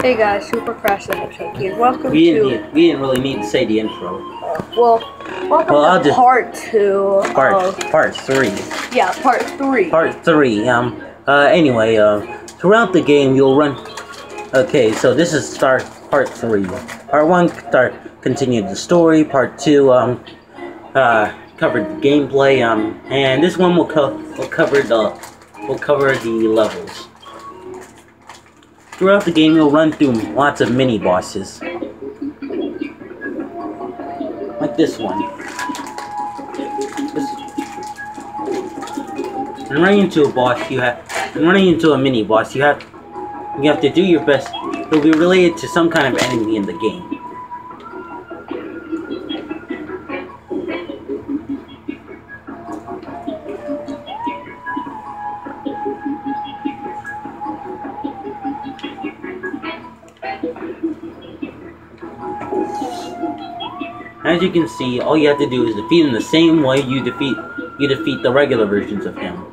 Hey guys, Super Crash the Hedgehog here. Welcome We didn't really need to say the intro. Welcome to part 2. Part 3. Yeah, part 3. Part 3. Anyway, throughout the game you'll run. Okay, so this is part 3. Part 1 continued the story. Part 2 covered the gameplay. And this one will cover the levels. Throughout the game, you'll run through lots of mini bosses, like this one. And running into a boss, running into a mini boss, you have to do your best. It'll be related to some kind of enemy in the game. As you can see, all you have to do is defeat him the same way you defeat the regular versions of him.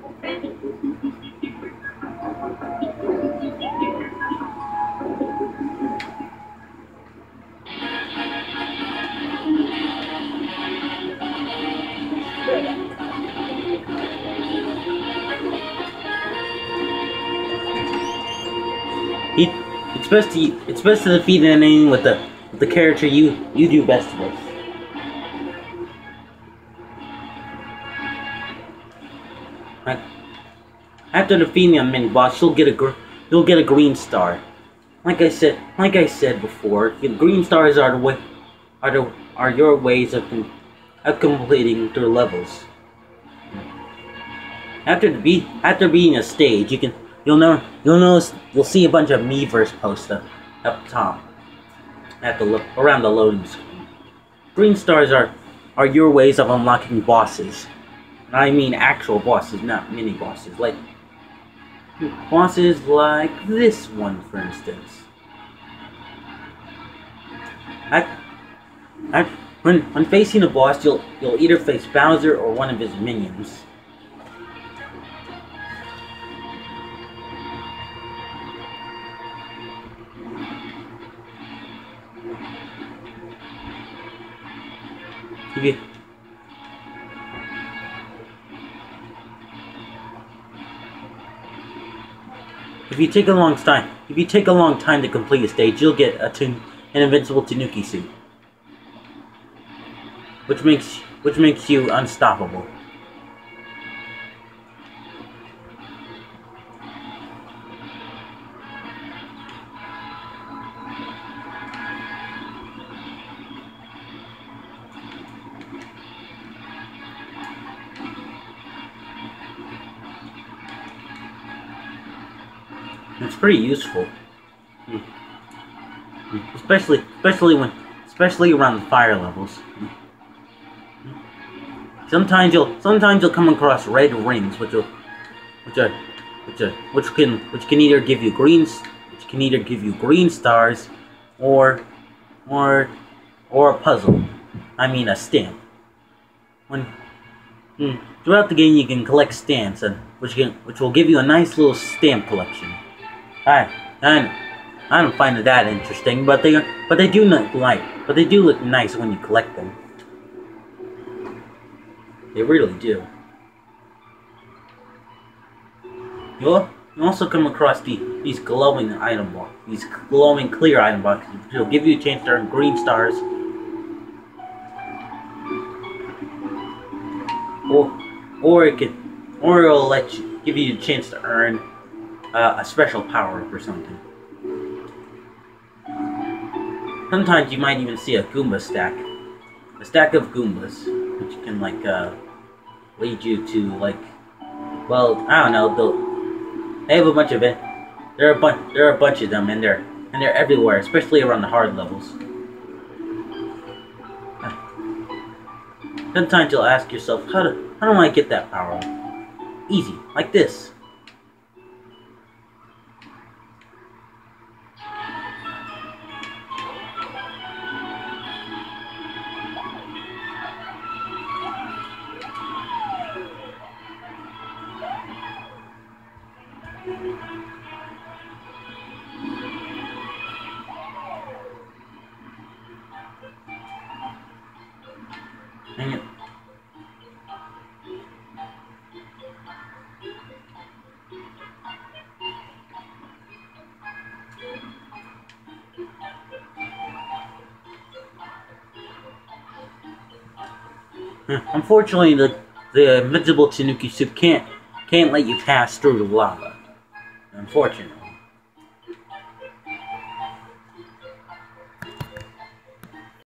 It's best to defeat an enemy with the character you do best with. After defeating a mini boss, you'll get a green star. Like I said before, green stars are your ways of completing their levels. After beating a stage, you'll see a bunch of Miiverse posts up top around the loading screen. Green stars are your ways of unlocking bosses. I mean actual bosses, not mini bosses. Like bosses like this one, for instance. When facing a boss, you'll either face Bowser or one of his minions. If you take a long time to complete a stage, you'll get an invincible Tanuki suit, which makes you unstoppable. It's pretty useful, especially around the fire levels. Sometimes you'll come across red rings, which can either give you green stars, or a puzzle. I mean a stamp. Throughout the game, you can collect stamps, which will give you a nice little stamp collection. I don't find it that interesting, but they do look nice when you collect them. They really do. You'll also come across these glowing clear item boxes, which will give you a chance to earn green stars, or it'll give you a chance to earn a special power-up or something. Sometimes you might even see a Goomba stack. A stack of Goombas, which can, lead you to, well, I don't know, they have a bunch of it. There are a bunch of them, and they're everywhere, especially around the hard levels. Sometimes you'll ask yourself, how do I get that power-up? Easy, like this. Dang it. Unfortunately, the invincible Tanuki soup can't let you pass through the lava. Unfortunately.